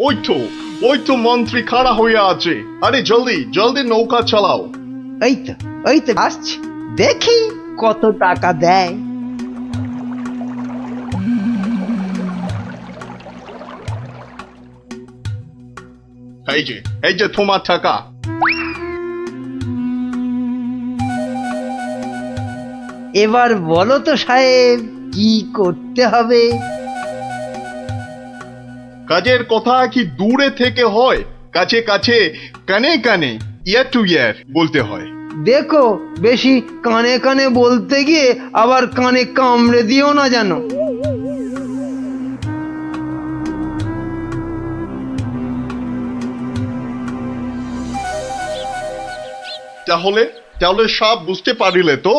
ওই তো মন্ত্রী খাড়া হয়ে আছে। আরে জলদি জলদি নৌকা চালাও। এই তো আসছি, দেখি কত টাকা দেয়। এই যে তোমার টাকা। এবার বলো তো সাহেব, কি করতে হবে? কাজের কথা কি দূরে থেকে হয়, কাছে কাছে, কানে কানে, ইয়ার টু ইয়ার বলতে হয়। দেখো, বেশি কানে কানে বলতে গিয়ে আবার কানে কামড়ে দিও না জানো। তাহলে তাহলে সব বুঝতে পারিলে তো?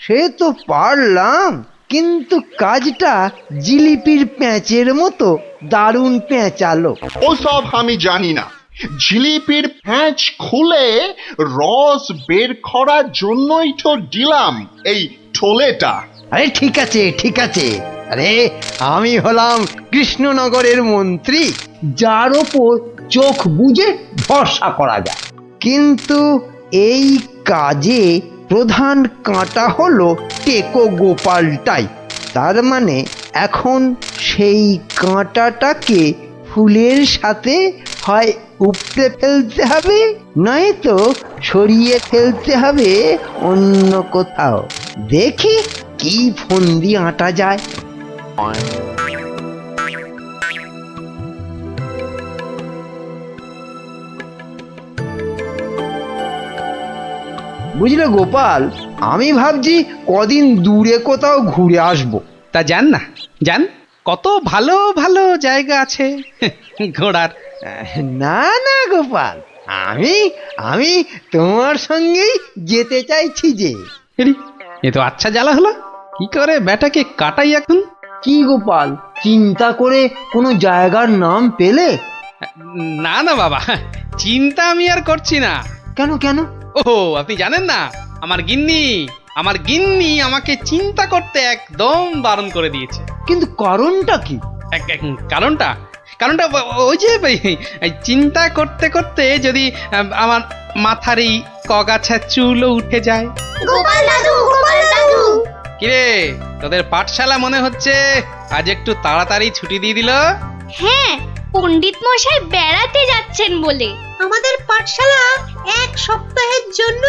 সে তো পারলাম, কিন্তু কাজটা জিলিপির প্যাঁচের মতো দারুণ প্যাঁচালো। ওসব আমি জানি না। জিলিপির প্যাঁচ খুলে রস বের করার জন্যই তো দিলাম এই ঠোলেটা। আরে ঠিক আছে ঠিক আছে, আরে আমি হলাম কৃষ্ণনগরের মন্ত্রী, যার ওপর চোখ বুজে ভরসা করা যায়। কিন্তু এই কাজে প্রধান কাঁটা হলো টেকো গোপালটাই। তার মানে এখন সেই কাঁটাটাকে ফুলের সাথে হয় উপড়ে ফেলতে হবে, নয়তো সরিয়ে ফেলতে হবে অন্য কোথাও। দেখি কি ফন্দি আঁটা যায়। বুঝলে গোপাল, আমি ভাবছি কদিন দূরে কোথাও ঘুরে আসবো। তা যান না, যান, কত ভালো ভালো জায়গা আছে ঘোরার। না না গোপাল, আমি আমি তোমার সঙ্গেই যেতে চাইছি যে। এরি, এ তো আচ্ছা জ্বালা হলো। কি করে ব্যাটাকে কাটাই এখন? কি গোপাল, চিন্তা করে কোনো জায়গার নাম পেলে? না না বাবা, চিন্তা আমি আর করছি না। কেন কেন? ও, আপনি জানেন না, আমার গিন্নি আমাকে চিন্তা করতে একদম বারণ করে দিয়েছে। কিন্তু কারণটা কি? কারণটা কারণটা ওই যে এই চিন্তা করতে করতে যদি আমার মাথার এই কগাছা চুলও উঠে যায়। গোপাল দাদু, গোপাল দাদু। কিরে, তোদের পাঠশালা মনে হচ্ছে আজ একটু তাড়াতাড়ি ছুটি দিয়ে দিল। হ্যাঁ, পণ্ডিত মশাই বেড়াতে যাচ্ছেন বলে। আমাদের পাঠশালা এক সপ্তাহের জন্য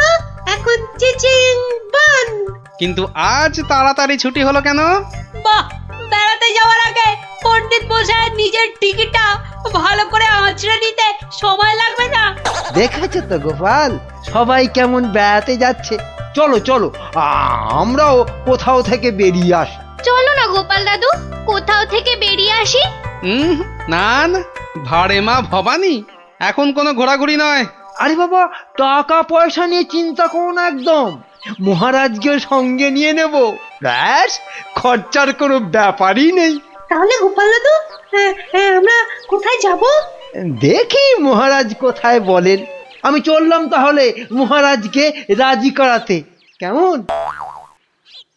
এখন চিচিং বান। কিন্তু আজ তাড়াতাড়ি ছুটি হলো কেন? বাহ, বেড়াতে যাওয়ার আগে পণ্ডিত মশাই নিজের টিকিটটা ভালো করে আঁচড়ে নিতে সময় লাগবে না? দেখেছো তো গোপাল, সবাই কেমন বেড়াতে যাচ্ছে। চলো চলো, আমরাও কোথাও থেকে বেরিয়ে আসি। চলো না গোপাল দাদু, কোথাও থেকে বেরিয়ে আসি। না না, ভাড়ে মা ভবানী, এখন কোনো ঘোরাঘুরি নয়। আরে বাবা, টাকা পয়সা নিয়ে চিন্তা করো না একদম। মহারাজকে সঙ্গে নিয়ে নেব, ব্যাস, খরচার কোনো ব্যাপারই নেই। তাহলে গোপাল দাদু, আমরা কোথায় যাব? দেখি মহারাজ কোথায় বলেন। আমি চললাম তাহলে মহারাজকে রাজি করাতে, কেমন?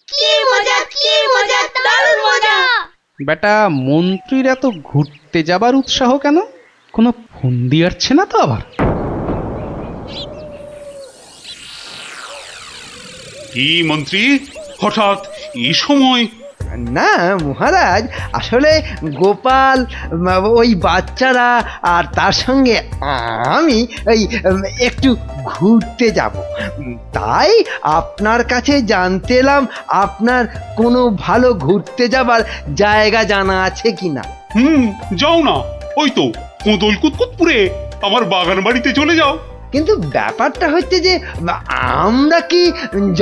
কি মজা, কি মজা, দারুণ মজা। বেটা মন্ত্রীর এত ঘুরতে যাবার উৎসাহ কেন? কোনো ফন্দি আসছে না তো আবার? কি মন্ত্রী, হঠাৎ এই সময়? না মহারাজ, আসলে গোপাল, ওই বাচ্চারা আর তার সঙ্গে আমি ওই একটু ঘুরতে যাব, তাই আপনার কাছে জানতে এলাম আপনার কোনো ভালো ঘুরতে যাবার জায়গা জানা আছে কিনা। যাও না, ওই তো কোদল কুতকুতপুরে আমার বাগান বাড়িতে চলে যাও। কিন্তু ব্যাপারটা হচ্ছে যে আমরা কি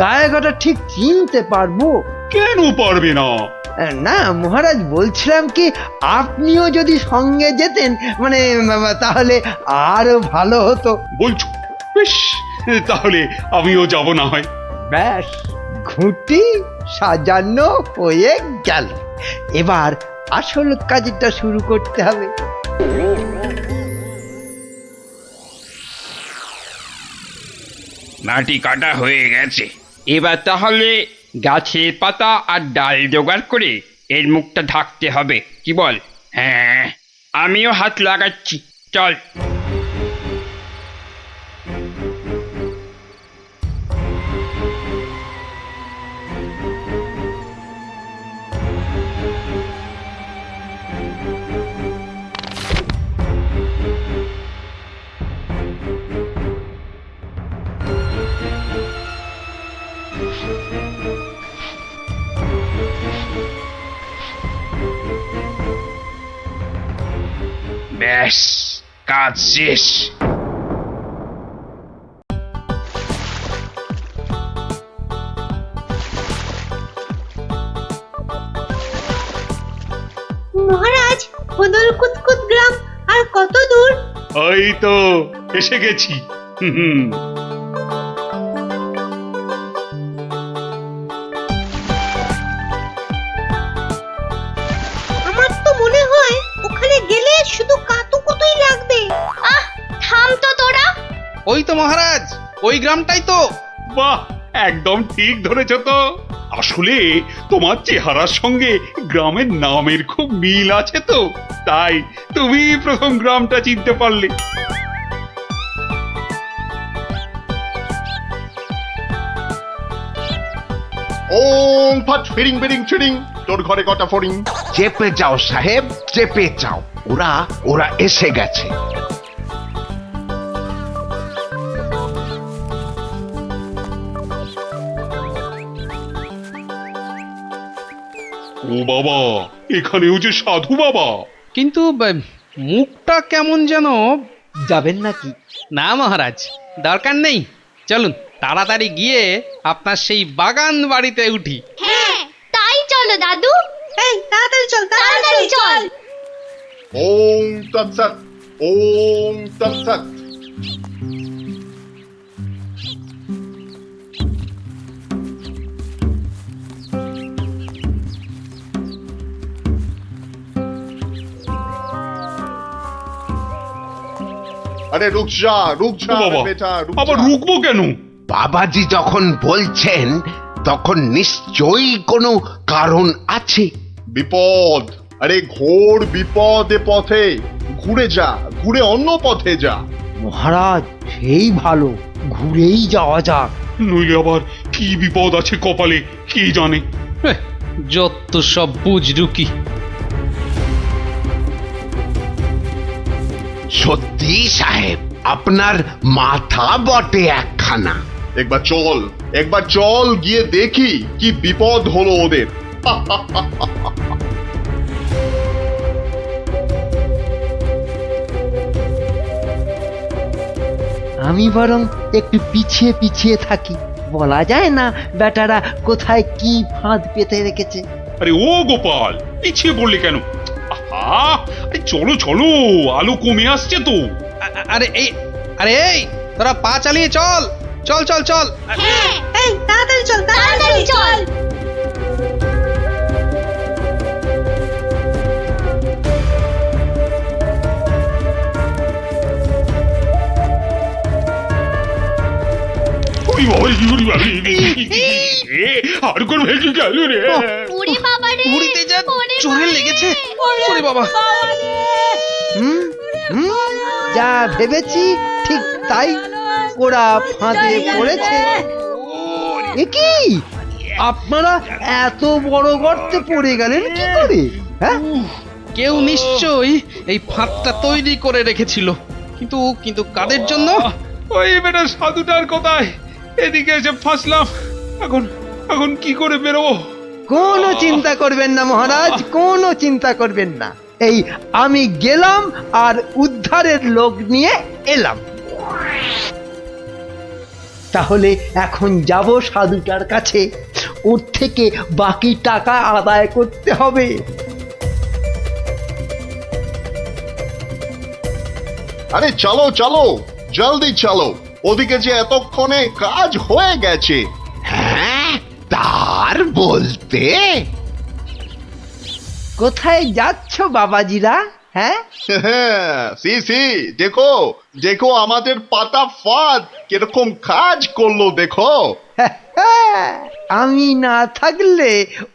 জায়গাটা ঠিক চিনতে পারবো? কেন পারবে না? না মহারাজ, বলছিলাম কি আপনিও যদি সঙ্গে যেতেন, মানে তাহলে আরো ভালো হতো। বলছো? বেশ, তাহলে আমিও যাব না হয়। ব্যাস, ঘুঁটি সাজানো হয়ে গেল। এবার আসল কাজটা শুরু করতে হবে। মাটি কাটা হয়ে গেছে, এবার তাহলে গাছের পাতা আর ডাল জোগাড় করে এর মুখটা ঢাকতে হবে, কি বল? হ্যাঁ, আমিও হাত লাগাচ্ছি, চল। ব্যাস, কাজ শেষ। মহারাজ, খোদল কুতকুত গ্রাম আর কত দূর? ওই তো এসে গেছি। হুম। আমার তো মনে হয় ওখানে গেলে শুধু কাতুকুতুই লাগবে। থাম তো তোরা। ওই তো মহারাজ, ওই গ্রামটাই তো। বাহ, একদম ঠিক ধরেছ তো। আসলে তোমার চেহারার সঙ্গে গ্রামের নামের খুব মিল আছে তো, তাই তুমি প্রথম গ্রামটা চিনতে পারলে। ওং ফট ফিরিং বিরিং ফিরিং, তোর ঘরে কটা ফড়িং? চেপে যাও সাহেব, চেপে যাও, ওরা ওরা এসে গেছে। ও বাবা, এখানেও যে সাধু বাবা। কিন্তু মুখটা কেমন যেন। যাবেন নাকি? না মহারাজ, দরকার নেই। চলুন তাড়াতাড়ি গিয়ে আপনার সেই বাগান বাড়িতে উঠি। হ্যাঁ, তাই চলো দাদু। এই তাড়াতাড়ি চল, তাড়াতাড়ি চল। ওং তৎসৎ, ওং তৎসৎ। আরে রুক যা, রুক যা ও বাবা, বেটা, রুক আবার যা। রুকবো কেন? বাবাজি যখন বলছেন তখন নিশ্চয়ই কোনো কারণ আছে। বিপদ, আরে ঘোর বিপদ এ পথে। ঘুরে যা, ঘুরে অন্য পথে যা। মহারাজ, সেই ভালো, ঘুরেই যাওয়া যাক। নইলে আবার কি বিপদ আছে কপালে, কি জানে। হেহ, যত সব বুঝরুকি। সত্যি সাহেব, আপনার মাথা বটে একখানা। একবার চল, একবার চল, গিয়ে দেখি কি বিপদ হলো ওদের। আমি বরং একটু পিছিয়ে পিছিয়ে থাকি, বলা যায় না বেটারা কোথায় কি ফাঁদ পেতে রেখেছে। আরে ও গোপাল, পিছিয়ে পড়লে কেন? আহা, আরে চলো চলো, আলো কমে আসছে তো। আরে এই, তোরা পা চালিয়ে চল, চল চল চল। হ্যাঁ, এই তাড়াতাড়ি চল, তাড়াতাড়ি চল। ওরে বাবা, ওরে বাবা, আর কোন ভেসে গেল রে। ওরে বাবা রে, ঘুরিতে যা চোরে লেগেছে। ওরে বাবা, হুম হুম, যা ভেবেছি ঠিক তাই, ওরা ফাঁদে পড়েছে। এ কি, আপনারা এত বড় গর্তে পড়ে গেলেন কি করে? হ্যাঁ, কেউ নিশ্চয়ই এই ফাঁদটা তৈরি করে রেখেছিল, কিন্তু কিন্তু কাদের জন্য? ওই বেটা সাধুটার কথায় এদিকে এসে ফাঁসলাম। এখন এখন কি করে বেরোবো? কোনো চিন্তা করবেন না মহারাজ, কোনো চিন্তা করবেন না। এই আমি গেলাম আর উদ্ধারের লোক নিয়ে এলাম। তাহলে এখন যাব সাধুটার কাছে, ওর থেকে বাকি টাকা আদায় করতে হবে। আরে চলো চলো, জলদি চলো, ওদিকে যে এতক্ষণে কাজ হয়ে গেছে। হ্যাঁ, তার বলতে কোথায় যাচ্ছ বাবাজিরা? হ্যাঁ, সি সি, দেখো দেখো আমাদের পাতা ফাঁদ কিরকম কাজ করলো দেখো। আমি না থাকলে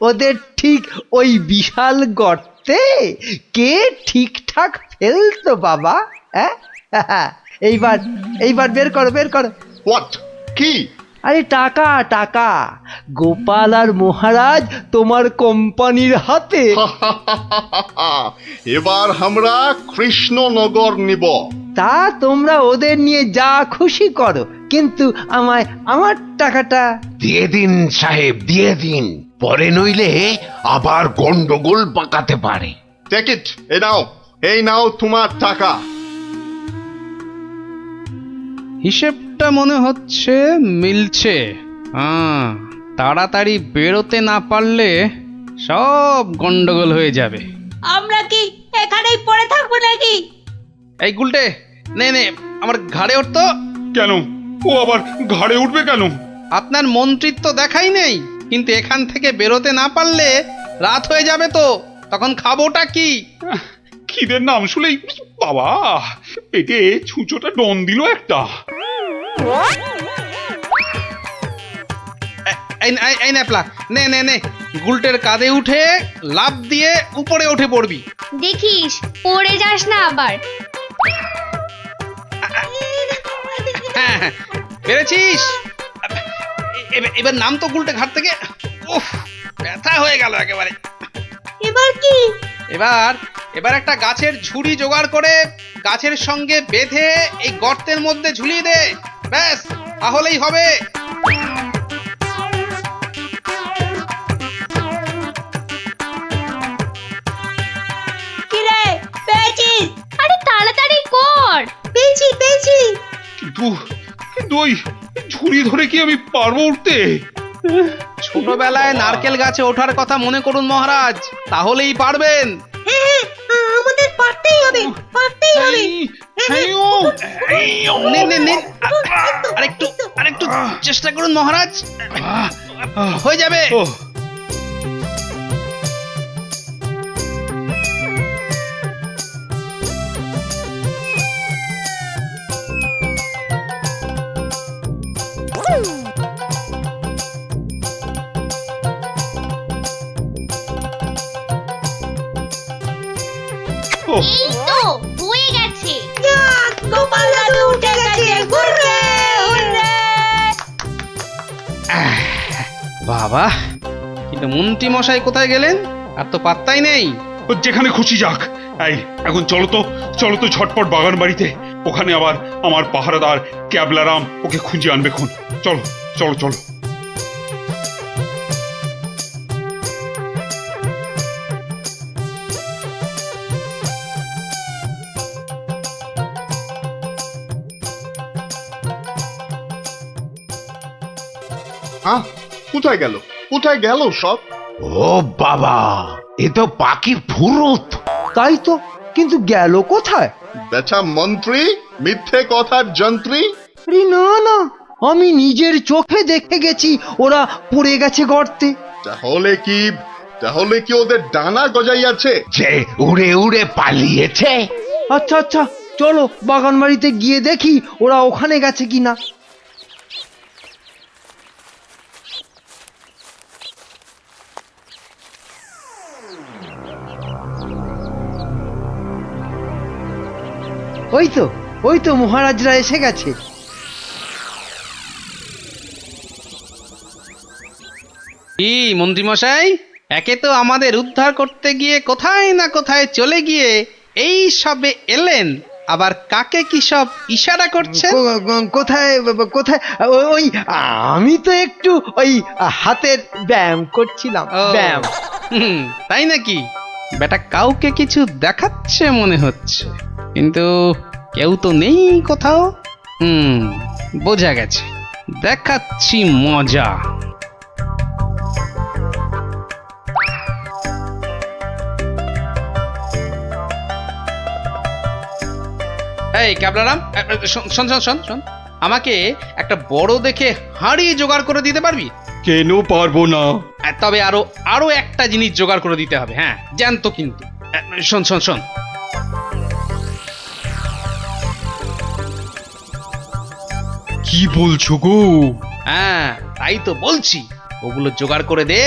ওদের ঠিক ওই বিশাল গর্ত গর্তে কে ঠিকঠাক ফেলতো বাবা? হ্যাঁ এইবার এইবার বের করো। হোয়াট? কি? আরে টাকা টাকা, গোপাল আর মহারাজ তোমার কোম্পানির হাতে। এবার আমরা কৃষ্ণনগর নিব। তা তোমরা ওদের নিয়ে যা খুশি করো, কিন্তু আমায় আমার টাকাটা। দিয়ে দিন সাহেব, দিয়ে দিন, পরে নইলে আবার গন্ডগোল পাকাতে পারে। টেক ইট, এই নাও তোমার টাকা। হিসেবটা মনে হচ্ছে মিলছে। তাড়াতাড়ি বেরোতে না পারলে সব গন্ডগোল হয়ে যাবে। আমরা কি এখানেই পড়ে থাকবো নাকি? এই গুলটে, নে নে আমার ঘাড়ে উঠতো। কেন? ও আবার ঘাড়ে উঠবে কেন? আপনার মন্ত্রিত্ব দেখাই নেই, কিন্তু এখান থেকে বেরোতে না পারলে রাত হয়ে যাবে তো, তখন খাবোটা কি? খিদের নাম শুলেই বাবা পেটে ছুঁচোটা ডন দিল একটা। এই ন্যাপলা, নে নে নে, গুলটের কাঁধে উঠে লাফ দিয়ে উপরে উঠে পড়বি। দেখিস পড়ে যাস না আবার। হ্যাঁ হ্যাঁ, পেরেছিস। এবার নাম তো গুলটে ঘাট থেকে। উফ, ব্যথা হয়ে গেল একেবারে। এবার কি? এবার একটা গাছের ঝুড়ি জোগাড় করে গাছের সঙ্গে বেঁধে এই গর্তের মধ্যে ঝুলিয়ে দে, ব্যাস তাহলেই হবে। কি রে, পেয়েছিস? আরে তাড়াতাড়ি কর। পেয়েছি। কিন্তু ওই ঝুড়ি ধরে কি আমি পারবো উঠতে? ছোটবেলায় নারকেল গাছে ওঠার কথা মনে করুন মহারাজ, তাহলেই পারবেন। হ্যাঁ, আমাদের পারতেই হবে। নিন আরেকটু চেষ্টা করুন মহারাজ, হয়ে যাবে। ও এই তো হয়ে গেছে। গোপাল দাদু উঠে গেছে। Hurray hurray. বাবা, কিন্তু মন্ত্রী মশাই কোথায় গেলেন? আর তো পাত্তাই নেই। ও যেখানে খুশি যাক। এই এখন চলো তো ঝটপট বাগান বাড়িতে। ওখানে আবার আমার পাহারাদার ক্যাবলারাম ওকে খুঁজে আনবে খুন। চলো। কোথায় গেল সব? ও বাবা, এ তো পাখির ফুরুত। তাই তো, কিন্তু গেল কোথায়? বেটা মন্ত্রী, মিথ্যে কথার যন্ত্রী। আরে না, আমি নিজের চোখে দেখে গেছি ওরা পড়ে গেছে গর্তে। তাহলে কি ওদের ডানা গজাইয়াছে? যে উড়ে উড়ে পালিয়েছে। আচ্ছা, চলো বাগান বাড়িতে গিয়ে দেখি ওরা ওখানে গেছে কিনা। ওই তো মহারাজরা এসে গেছে। কি মন্ত্রী মশাই, একে তো আমাদের উদ্ধার করতে গিয়ে কোথায় না কোথায় চলে গিয়ে এই সবে এলেন, আবার কাকে কি সব ইশারা করছেন? কোথায়? ওই আমি তো একটু ওই হাতের ব্যায়াম করছিলাম। ও, ব্যায়াম। তাই নাকি? বেটা কাউকে কিছু দেখাচ্ছে মনে হচ্ছে, কিন্তু কেউ তো নেই কোথাও। বোঝা গেছে, দেখাচ্ছি মজা। এই ক্যাবলারাম, শোন, আমাকে একটা বড় দেখে হাঁড়ি জোগাড় করে দিতে পারবি? কেন পারবো না? তবে আরো একটা জিনিস জোগাড় করে দিতে হবে। হ্যাঁ, জ্যান্ত কিন্তু। শোন। কি বলছো গো? হ্যাঁ, তাই তো বলছি, ওগুলো জোগাড় করে দে,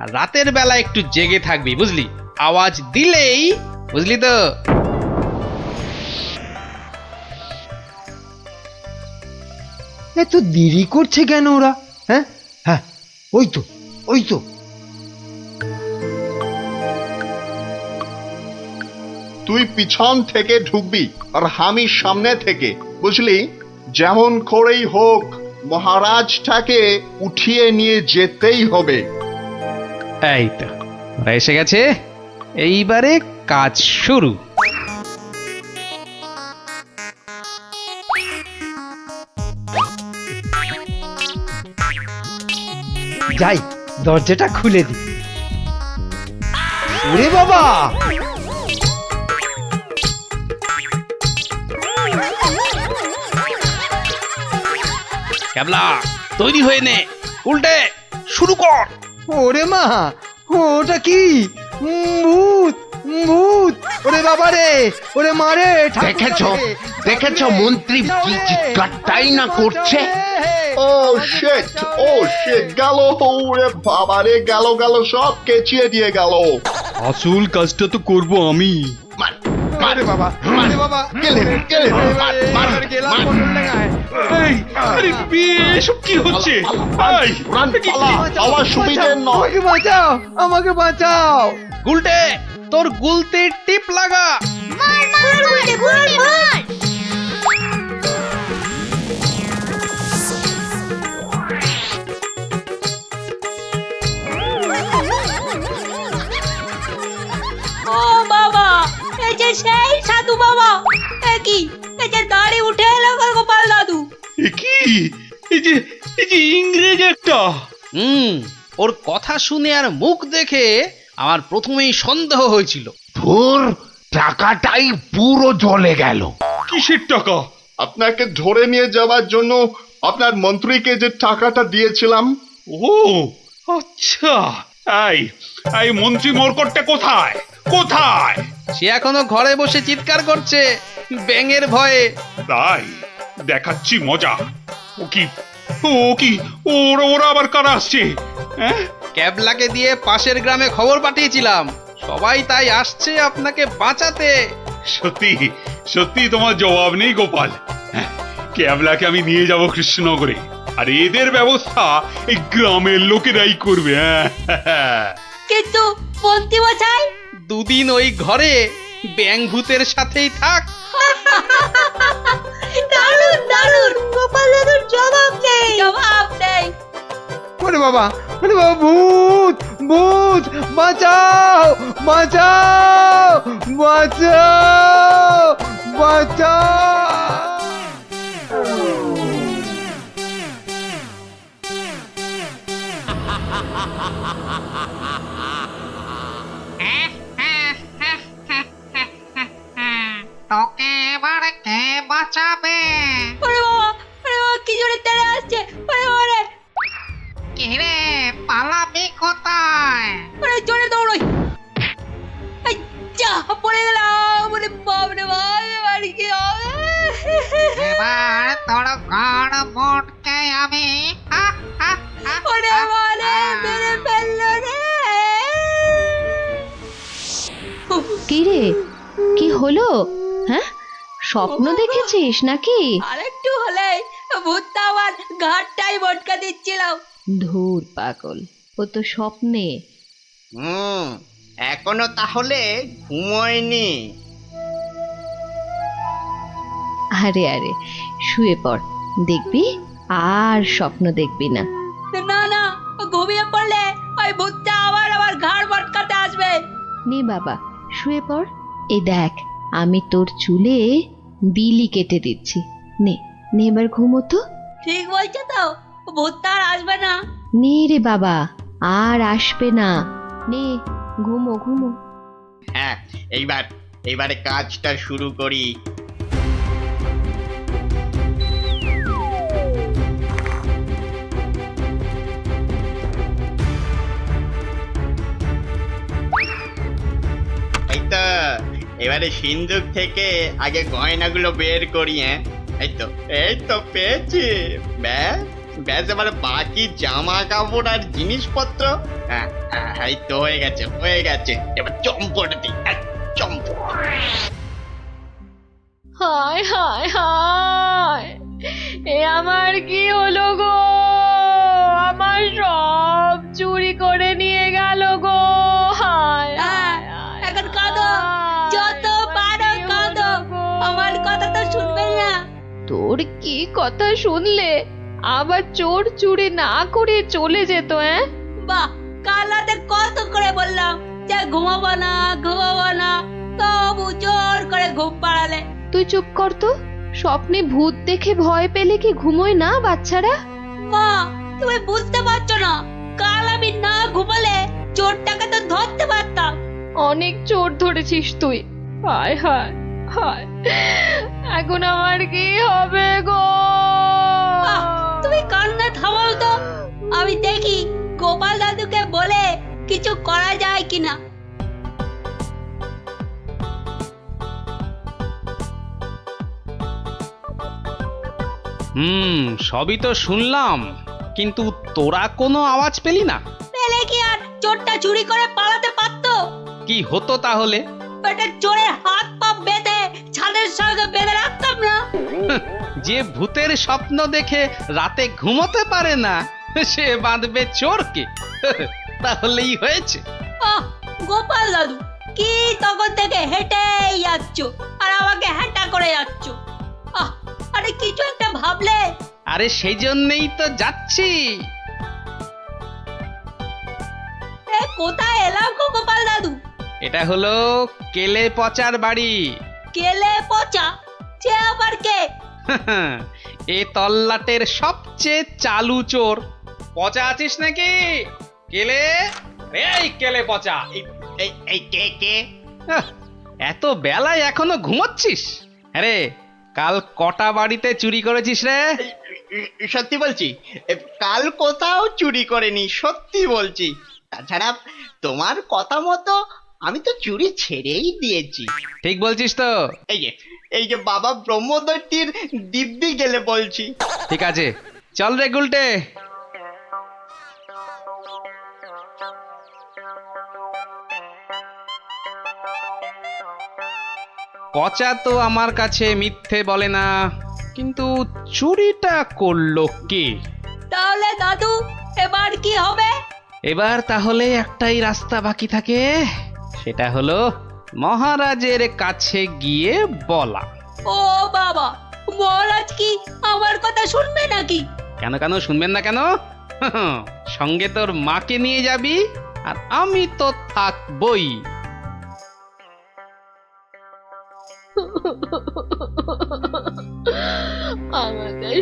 আর রাতের বেলা একটু জেগে থাকবি, বুঝলি? আওয়াজ দিলেই, বুঝলি তো? এত দেরি করছে কেন ওরা? হ্যাঁ হ্যাঁ, ওই তো ওই তো। তুই পিছন থেকে ঢুকবি আর আমি সামনে থেকে, বুঝলি? যেমন করেই হোক মহারাজটাকে উঠিয়ে নিয়ে যেতেই হবে। এই তো ওরা এসে গেছে, এইবারে কাজ শুরু। যাই, দরজাটা খুলে দি। ওরে বাবা, ক্যাবলা তৈরি হয়ে নে, উল্টে শুরু কর। ওরে মা, ওটা কি? ভূত, ভূত! ওরে বাবা রে, ওরে মা রে! দেখেছো দেখেছো মন্ত্রী কি চিৎকারটাই না করছে। ও শিট, ও শিট, গেল! ওরে বাবা রে, গেল গেল, সব কেচিয়ে দিয়ে গেল। আসল কাজটা তো করব আমি। মার, মার, বাবা, মার, বাবা! গেলে গেলে, মার, মার, গেলাম মার। পটল ডাঙায়। এই, আরে এসব কি হচ্ছে? এই, রান, পালা, আমার সুবিধে নয়। আমাকে বাঁচাও, আমাকে বাঁচাও! উল্টে তোর গুলতির টিপ লাগা। মার মার গুলটে গুলটে মার। ও বাবা, এই যে সেই সাধু বাবা, এ কি, এই যে দাড়ি উঠে এলো গোপাল দাদু। এ কি? এই যে ইংরেজ একটা। ওর কথা শুনে আর মুখ দেখে আমার প্রথমেই সন্দেহ হয়েছিল। ধুর, টাকাটাই পুরো জ্বলে গেল। কিসের টাকা? আপনাকে ধরে নিয়ে যাওয়ার জন্য আপনার মন্ত্রীকে যে টাকাটা দিয়েছিলাম। ও আচ্ছা, এই এই মন্ত্রী মরকটটা কোথায়? কোথায়? সে এখনো ঘরে বসে চিৎকার করছে ব্যাঙের ভয়ে। তাই দেখাচ্ছি মজা। ও কি, ও কি, ওরা ওরা আবার কারা আসছে? হ্যাঁ, ক্যাবলাকে দিয়ে পাশের গ্রামে খবর পাঠিয়েছিলাম, সবাই তাই আসছে আপনাকে বাঁচাতে। সত্যি সত্যি তোমার জবাব নেই গোপাল। হ্যাঁ, ক্যাবলাকে আমি নিয়ে যাব কৃষ্ণনগরে, আর এদের ব্যবস্থা এই গ্রামের লোকেরাই করবে। হ্যাঁ, কিন্তু মন্ত্রী মশাই, দুদিন ওই ঘরে ব্যাঙ ভূতের সাথেই থাক। দারুণ দারুণ, গোপাল দাদুর জবাব নেই, জবাব নেই। ওরে বাবা, ওরে বাবা! ভূত, ভূত! বাঁচাও, বাঁচাও, বাঁচাও, বাঁচাও! তোকে এবার কে বাঁচাবে? ওরে বাবা, ওরে বাবা, কি জোরে তেড়ে আসছে! ওরে বাবা রে, কিরে পালাবি কোথায়? ওরে জোরে দৌড়ই! এই যা, পড়ে গেলাম! ওরে বাপ রে বাপ, এবার কি হবে? এবার তোর ঘর মোটকে আমি ওরে বাবা রে, মেরে ফেললো রে! কি রে, কি হলো? হ্যাঁ, স্বপ্ন দেখেছিস নাকি? আরেকটু হলেই ভূতটা আমার ঘাটটাই মটকা দিচ্ছিল। ধুর পাগল, ও তো স্বপ্নে। এখনো তাহলে ঘুমোয়নি? আরে আরে, শুয়ে পড়, দেখবি আর স্বপ্ন দেখবি না। না না, ঘুমিয়ে পড়লে ওই ভূতটা আবার আমার ঘাড় মটকাতে আসবে। নে বাবা, শুয়ে পড়। এই দেখ, আমি তোর চুলে বিলি কেটে দিচ্ছি। নে নে, এবার ঘুমো তো। ঠিক বলছো তো, ভূতটা আর আসবে না? নে রে বাবা, আর আসবে না। নে, ঘুমো ঘুমো। হ্যাঁ, এইবারে কাজটা শুরু করি। এই তো, এবারে সিন্ধুক থেকে আগে গয়নাগুলো বের করি। হ্যাঁ, এই তো পেয়েছি। ব্যাস, ব্যাস এবার বাকি জামা কাপড় আর জিনিসপত্র। হ্যাঁ হ্যাঁ, এই তো হয়ে গেছে হয়ে গেছে, এবার চম্পট দিই, চম্পট। হায় হায় হায়, এ আমার কি হলো গো? আমার সব চুরি করে নিয়ে গেল গো। হায় এখন কাঁদো, যত পারো কাঁদো, আমার কথা তো শুনবে না। তোর কি কথা শুনলে আবার চোর চুরি না করে চলে যেত? বাহ, কাল রাতে কত করে বললাম যে ঘুমাবো না ঘুমাবো না, তবু জোর করে ঘুম পাড়ালে। তুই চুপ কর তো। স্বপ্নে ভূত দেখে ভয় পেলে কি ঘুমোয় না বাচ্চারা? মা, তুমি বুঝতে পারছো না, কাল আমি না ঘুমালে চোরটাকে তো ধরতে পারতাম। অনেক চোর ধরেছিস তুই। হায় হায় হায়, এখন আমার কি হবে গো? তুমি কান্না থামাও তো, আমি দেখি গোপাল দাদুকে বলে কিছু করা যায় কিনা। সবই তো শুনলাম, কিন্তু তোরা কোনো আওয়াজ পেলি না? পেলে কি আর চোরটা চুরি করে পালাতে পারতো? কি হতো তাহলে? বেটা চোরের হাত পা বেঁধে ছাদের সঙ্গে বেঁধে রাখতাম না। যে ভূতের স্বপ্ন দেখে রাতে ঘুমোতে পারে না, সে বাঁধবে চোরকে। তাহলেই হয়েছে। গোপাল দাদু, কি তখন থেকে হেঁটেই যাচ্ছ আর আমাকে হ্যাঁটা করে যাচ্ছ? আরে কিছু একটা ভাবলে। আরে সেই জন্যই তো যাচ্ছি। কোথায় এলাম গো গোপাল দাদু? এটা হলো কেলে পচার বাড়ি। কেলে পচা? সে আবার কে? এ তল্লাটের সবচেয়ে চালু চোর। পচা আছিস নাকি? কেলে, এই কেলে পচা। এই কে কে? এত বেলায় এখনো ঘুমাচ্ছিস? আরে কাল কটা বাড়িতে চুরি করেছিস রে? সত্যি বলছি, কাল কোথাও চুরি করেনি, সত্যি বলছি। তাছাড়া তোমার কথা মতো আমি তো চুরি ছেড়েই দিয়েছি। ঠিক বলছিস তো? এই যে বাবা ব্রহ্মদত্তির দিব্যি গেলে বলছি। ঠিক আছে, চল রে গুলটে। পচা তো আমার কাছে মিথ্যে বলে না, কিন্তু চুরিটা করলো কে? তাহলে দাদু এবার কি হবে? এবার তাহলে একটাই রাস্তা বাকি থাকে, সেটা হলো মহারাজের কাছে গিয়ে বলা। ও বাবা, মহারাজ কি আমার কথা শুনবে নাকি? কেন কেন শুনবেন না কেন? সঙ্গে তোর মাকে নিয়ে যাবি, আর আমি তো থাকবই। আমাদের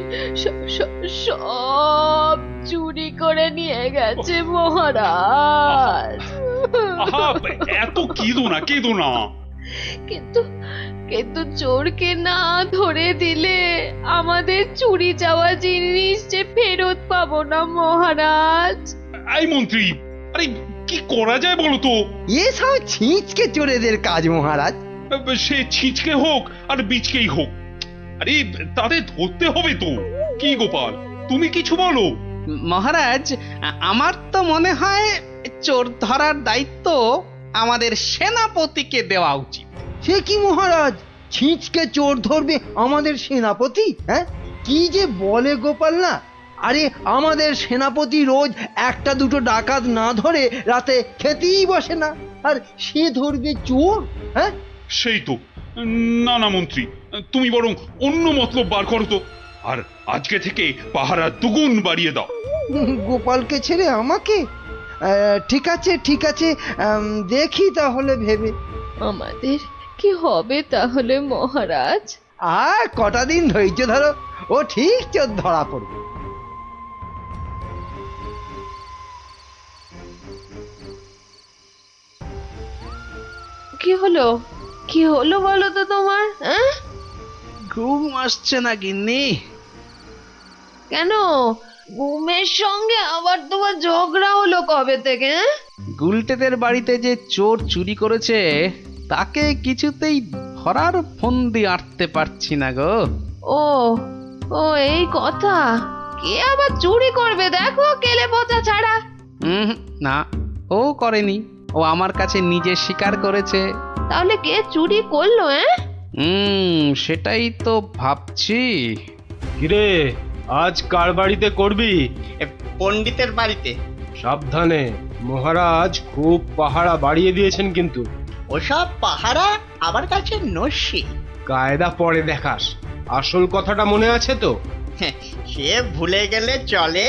সব চুরি করে নিয়ে গেছে মহারাজ। এত কেঁদো না কেঁদো না। কিন্তু কিন্তু চোরকে না ধরে দিলে আমাদের চুরি যাওয়া জিনিস যে ফেরত পাবো না মহারাজ। এই মন্ত্রী, আরে কি করা যায় বলো তো? এসব ছিঁচকে চোরেদের কাজ মহারাজ। সে ছিঁচকে হোক আর বিচকেই হোক, আরে তাদের ধরতে হবে তো। কি গোপাল, তুমি কিছু বলো। মহারাজ, আমার তো মনে হয় চোর ধরার দায়িত্ব আমাদের সেনাপতিকে দেওয়া উচিত। সে কি মহারাজ, ছিঁচকে চোর ধরবে আমাদের সেনাপতি? হ্যাঁ, কি যে বলে গোপাল না। আরে আমাদের সেনাপতি রোজ একটা দুটো ডাকাত না ধরে রাতে খেতেই বসে না, আর সে ধরবে চোর? হ্যাঁ, সেই তো। না না মন্ত্রী, তুমি বরং অন্য মতলব বার করো তো, আর আজকে থেকে পাহারা দুগুণ বাড়িয়ে দাও। গোপালকে ছেড়ে আমাকে? ঠিক আছে ঠিক আছে, দেখি তাহলে ভেবে। আমাদের কি হবে তাহলে মহারাজ? আর কটা দিন ধৈর্য ধরো, ও ঠিক চোর ধরা পড়বে। কি হলো, কি হলো বলো তো তোমার? ঘুম আসছে না গিন্নি? কেন, ঘুমের সঙ্গে আবার তোমার ঝগড়া হলো কবে থেকে? গুলটেদের বাড়িতে যে চোর চুরি করেছে তাকে কিছুতেই ধরার ফন্দি আঁটতে পারছি না গো। ও ও এই কথা। কে আবার চুরি করবে দেখো কেলে পচা ছাড়া। না, ও করেনি, ও আমার কাছে নিজে স্বীকার করেছে। তাহলে কে চুরি করলো? সেটাই তো ভাবছি। কিরে, আজ কার বাড়িতে করবি? পণ্ডিতের বাড়িতে। সাবধানে, মহারাজ খুব পাহারা বাড়িয়ে দিয়েছেন কিন্তু। ওসব পাহারা আমার কাছে নস্যি। কায়দা পরে দেখাস, আসল কথাটা মনে আছে তো? সে ভুলে গেলে চলে?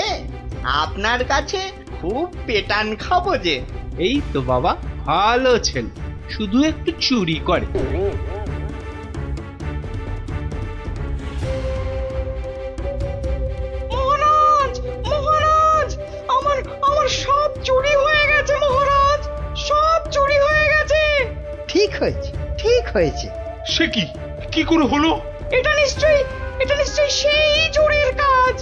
আপনার কাছে খুব পেটান খাবো যে। এই তো বাবা, ভালো ছেলে, শুধু একটু চুরি করে। মহারাজ, মহারাজ, আমার সব চুরি হয়ে গেছে মহারাজ, সব চুরি হয়ে গেছে। ঠিক হয়েছে, ঠিক হয়েছে। সে কি, কি করে হলো? এটা নিশ্চয়ই সেই চোরের কাজ।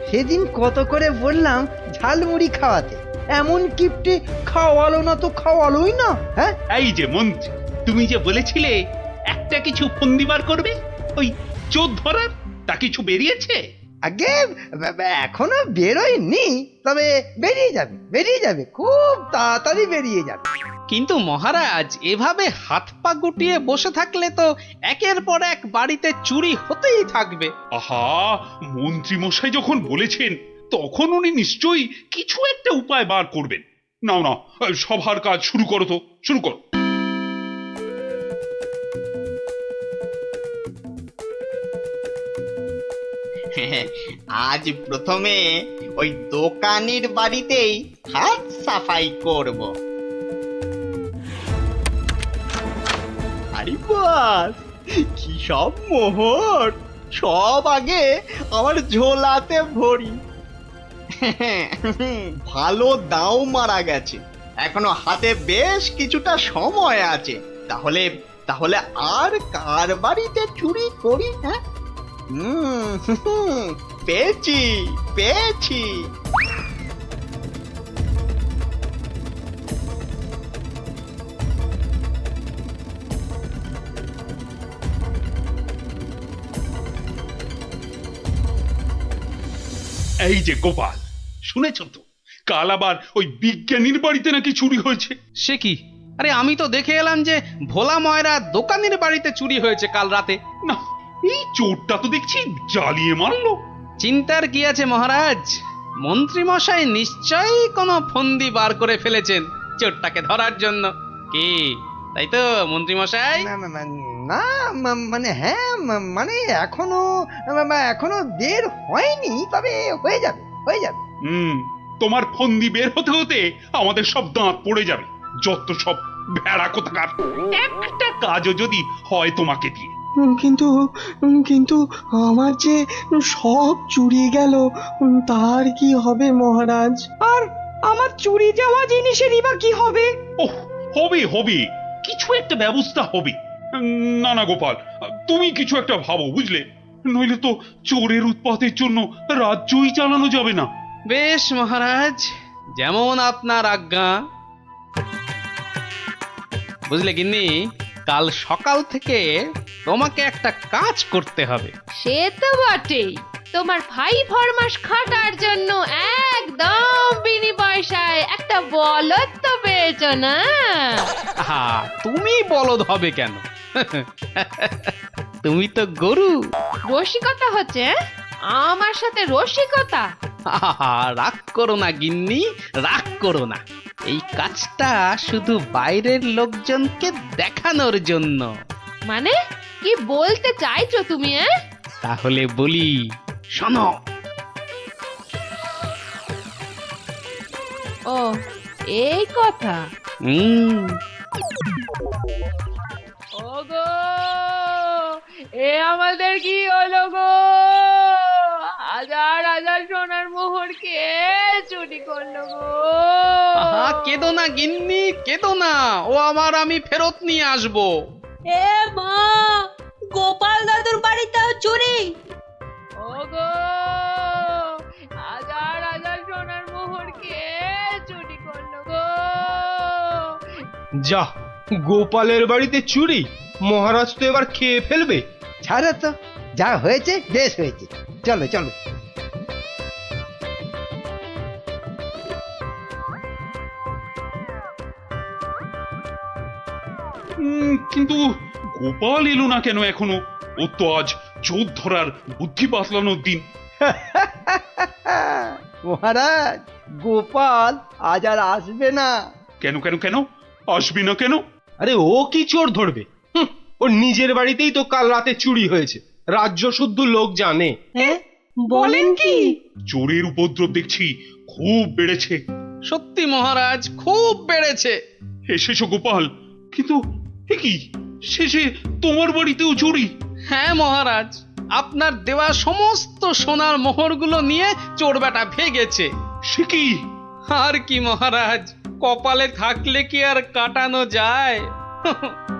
সেদিন কত করে বললাম ঝালমুড়ি খাওয়াতে, এমন কিপটে খাওয়ালো না তো খাওয়ালোই না। হ্যাঁ, এই যে মন্ত্রী, তুমি যে বলেছিলে একটা কিছু ফন্দি বার করবে, ওই চোর ধরার, তা কিছু বেরিয়েছে? আগে এখনো বেরোয়নি, তবে বেরিয়ে যাবে, বেরিয়ে যাবে, খুব তাড়াতাড়ি বেরিয়ে যাবে। কিন্তু মহারাজ, এভাবে হাত পা গুটিয়ে বসে থাকলে তো একের পর এক বাড়িতে চুরি হতেই থাকবে। আহা, মন্ত্রী মশাই যখন বলেছেন, তখন উনি নিশ্চয়ই কিছু একটা উপায় বার করবেন। নাও না, সভার কাজ শুরু করো তো, শুরু করো। আজ প্রথমে ওই দোকানির বাড়িতেই হাত সাফাই করব। আরে বাস, কি সব মোহর! সব আগে আমার ঝোলাতে ভরি। ভালো দাও মারা গেছে, এখনো হাতে বেশ কিছুটা সময় আছে। তাহলে তাহলে আর কার বাড়িতে চুরি করি? হ্যাঁ, পেয়েছি পেয়েছি। এই যে গোপাল, শুনেছ তো, কাল আবার ওই বিজ্ঞানীর বাড়িতে নাকি চুরি হয়েছে। সে কি? আরে আমি তো দেখে এলাম যে ভোলা ময়রা দোকানের বাড়িতে চুরি হয়েছে কাল রাতে। না, এই চোরটা তো দেখছি জ্বালিয়ে মারলো। চিন্তার কি আছে মহারাজ, মন্ত্রী মশাই নিশ্চয়ই কোনো ফন্দি বার করে ফেলেছেন চোরটাকে ধরার জন্য। কি তাই তো মন্ত্রী মশাই? না, মানে হ্যাঁ, মানে এখনো বের হয়নি, তবে হয়ে যাবে, হয়ে যাবে। তোমার ফন্দি বের হতে হতে আমাদের সব দাঁত পড়ে যাবে, যত সব ভেড়া কোথাকার। একটা কাজও যদি হয় তোমাকে দিয়ে। কিন্তু আমার যে সব চুরি গেল, তার কি হবে মহারাজ? আর আমার চুরি যাওয়া জিনিসেরই বা কি হবে? ওহ, হবে হবে, কিছু একটা ব্যবস্থা হবে। না না গোপাল, তুমি কিছু একটা ভাবো, বুঝলে? নইলে তো চোরের উৎপাতের জন্য রাজ্যই চালানো যাবে না। বেশ মহারাজ, যেমন আপনার আজ্ঞা। বুঝলে গিন্নি, কাল সকাল থেকে তোমাকে একটা কাজ করতে হবে। সে তো বটেই, তোমার ভাই ফরমাস খাটার জন্য একদম বিনি পয়সায় একটা বলদ তো পেয়েছ না? তুমি বলদ হবে কেন? তুমি তো গরু। রসিকতা হচ্ছে? আমার সাথে রসিকতা? রাগ করো না গিন্নি, রাগ করো না। এই কাজটা শুধু বাইরের লোকজনকে দেখানোর জন্য। মানে কি বলতে চাইছো তুমি? তাহলে বলি, শোনো। ও, এই কথা। ওগো, এ আমাদের কি হলো গো? হাজার হাজার সোনার মোহর কে চুরি করলো গো? কেঁদো না গিন্নি, কেঁদো না, ও আমার আমি ফেরত নিয়ে আসবো। এ মা, গোপাল দাদুর বাড়িতেও চুরি? ওগো, হাজার হাজার সোনার মোহর কে চুরি করলো গো? যা, গোপালের বাড়িতে চুরি? মহারাজ তো এবার খেয়ে ফেলবে। ছাড়ো তো, যা হয়েছে বেশ হয়েছে, চলো চলো। কিন্তু গোপাল এলো না কেন এখনো? ও তো আজ চোর ধরার বুদ্ধি বাতলানোর দিন। মহারাজ, গোপাল আজ আর আসবে না। কেন কেন কেন আসবি না কেন? আরে ও কি চোর ধরবে? ওর নিজের বাড়িতেই তো কাল রাতে চুরি হয়েছে, রাজ্য শুদ্ধ লোক জানে। হ্যাঁ, বলেন কি? চোরের উপদ্রব দেখছি খুব বেড়েছে। সত্যি মহারাজ, খুব বেড়েছে। এসেছো গোপাল, কিন্তু এ কি, শেষে তোমার বাড়িতেও চুরি? হ্যাঁ মহারাজ, আপনার দেওয়া সমস্ত সোনার মোহরগুলো নিয়ে চোর বেটা ভেগেছে। সে কি? আর কি মহারাজ, কপালে থাকলে কি আর কাটানো যায়?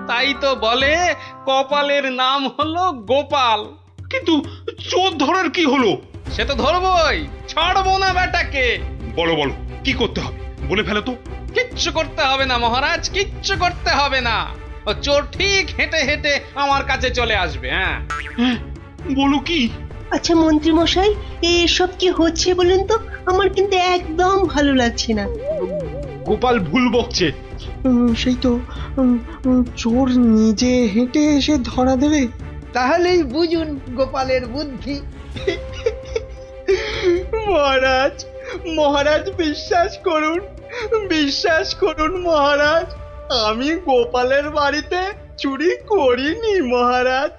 তাই তো বলে কপালের নাম হলো গোপাল। কিন্তু চোর ধরার কি হলো? সে তো ধরবই, ছাড়বো না বেটাকে। বলো বলো, কি করতে হবে বলে ফেলো তো। কিচ্ছু করতে হবে না মহারাজ, কিচ্ছু করতে হবে না। ও চোর ঠিক হেঁটে হেঁটে আমার কাছে চলে আসবে। হ্যাঁ, বলো কি? আচ্ছা মন্ত্রী মশাই, এসব কি হচ্ছে বলুন তো? আমার কিন্তু একদম ভালো লাগছে না। গোপাল ভুল বকছে। সেই তো, চোর নিজে হেঁটে এসে ধরা দেবে। তাহলেই বুঝুন গোপালের বুদ্ধি। মহারাজ, মহারাজ বিশ্বাস করুন, বিশ্বাস করুন মহারাজ, আমি গোপালের বাড়িতে চুরি করিনি মহারাজ।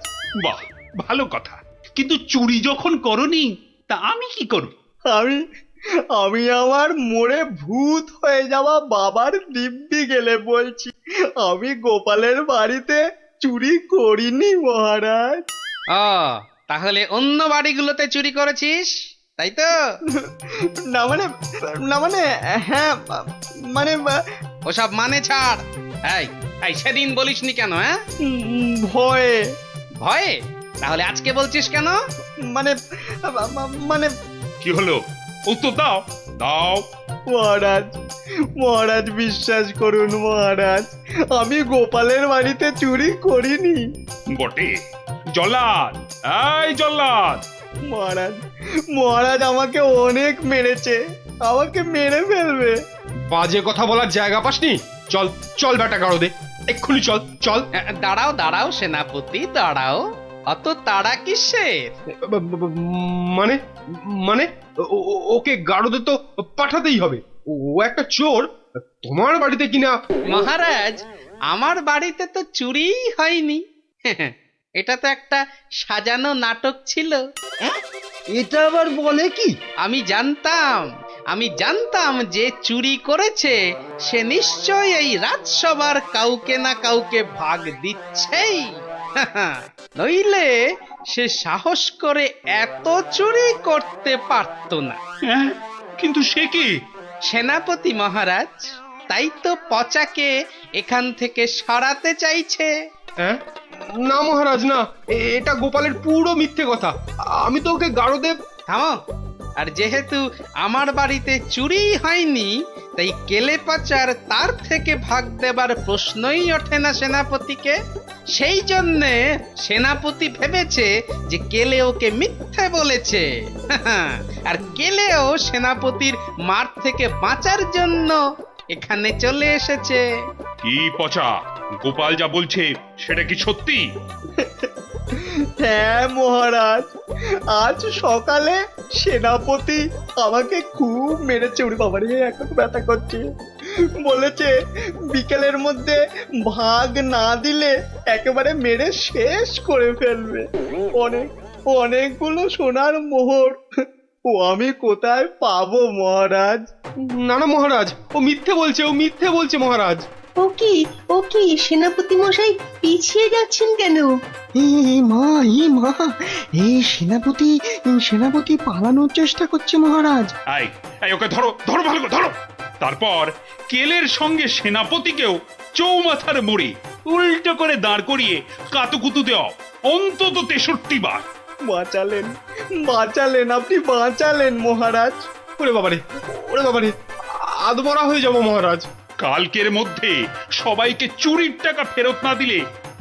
বাহ, ভালো কথা। কিন্তু চুরি যখন করনি, তা আমি কি করব? আমি আমি আমার মোড়ে ভূত হয়ে যাওয়া বাবার দিব্যি গেলে বলছি, আমি গোপালের বাড়িতে চুরি করিনি মহারাজ। ও, তাহলে অন্য বাড়িগুলোতে চুরি করেছিস, তাই তো? না মানে, না মানে, হ্যাঁ মানে, ওসব মানে ছাড়। এই এই সেদিন বলিসনি কেন? হ্যাঁ, ভয়ে। ভয়ে? তাহলে আজকে বলছিস কেন? মানে, মানে কি হলো? উত্তর দাও, দাও। মহারাজ, মহারাজ বিশ্বাস করুন মহারাজ, আমি গোপালের বাড়িতে চুরি করিনি। বটে? জল্লাদ, এই জল্লাদ! মহারাজ, মহারাজ আমাকে অনেক মেরেছে, আমাকে মেরে ফেলবে। বাজে কথা বলার জায়গা পাসনি? চল চল বেটা গাড়ো দে, এক্ষুনি চল চল। দাঁড়াও দাঁড়াও সেনাপতি, দাঁড়াও। অত তাড়া কিসের? মানে মানে ওকে গাড়োদে তো পাঠাতেই হবে। ও একটা চোর, তোমার বাড়িতে কিনা। মহারাজ, আমার বাড়িতে তো চুরিই হয়নি। এটা তো একটা সাজানো নাটক ছিল। এটা আবার বলে কি? আমি জানতাম যে চুরি করেছে সে নিশ্চয়ই এই রাজসভার কাউকে না কাউকে ভাগ দিচ্ছেই। নইলে সে সাহস করে এত চুরি করতে পারত না। কিন্তু সে কি? সেনাপতি মহারাজ, তাই তো পচাকে এখান থেকে সরাতে চাইছে। হ্যাঁ? না মহারাজ না, এটা গোপালের পুরো মিথ্যে কথা। আমি তো ওকে গাড়োদেব। থামো। আর যেহেতু আমার বাড়িতে চুরি হয়নি, তাই কেলে পাচার তার থেকে ভাগ দেবার প্রশ্নই ওঠে না সেনাপতিকে। সেই জন্যে সেনাপতি ভেবেছে যে কেলে ওকে মিথ্যে বলেছে। আর কেলেও সেনাপতির মার থেকে বাঁচার জন্য এখানে চলে এসেছে। কি পচা, গোপাল যা বলছে সেটা কি সত্যি? হ্যাঁ মহারাজ, আজ সকালে সেনাপতি আমাকে খুব মেরেছে। ওরে বাবারে, এখন ব্যথা করছে। বলেছে বিকেলের মধ্যে ভাগ না দিলে একেবারে মেরে শেষ করে ফেলবে। অনেকগুলো সোনার মোহর ও আমি কোথায় পাবো মহারাজ? না না মহারাজ, ও মিথ্যে বলছে মহারাজ। ও কি সেনাপতি মশাই পিছিয়ে যাচ্ছেন কেন? এই সেনাপতি পালানোর চেষ্টা করছে মহারাজ। ওকে ধরো, ধরো, ভালো করে ধরো। তারপর কেলের সঙ্গে সেনাপতিকেও চৌমাথার মোড়ে উল্টো করে দাঁড় করিয়ে কাতুকুতু দেওয়া, অন্তত 63 বার। বাঁচালেন আপনি, বাঁচালেন মহারাজ। ওরে বাবারে, আধমরা হয়ে যাবো মহারাজ। কালকের মধ্যে সবাইকে চুরির টাকা ফেরত না দিলে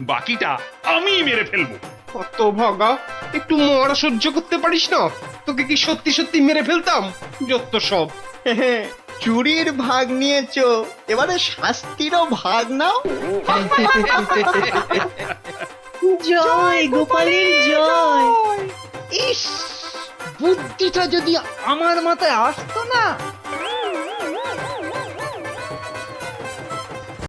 বাকিটা আমি মেরে ফেলবো। কত ভাগা, একটু মরা সহ্য করতে পারিস না? তোকে কি সত্যি সত্যি মেরে ফেলতাম? যত সব। চুরির ভাগ নিয়েছো, এবারে শাস্তিরও ভাগ নাও। জয় গোপালের জয়। ইস, বুদ্ধিটা যদি আমার মাথায় আসতো না,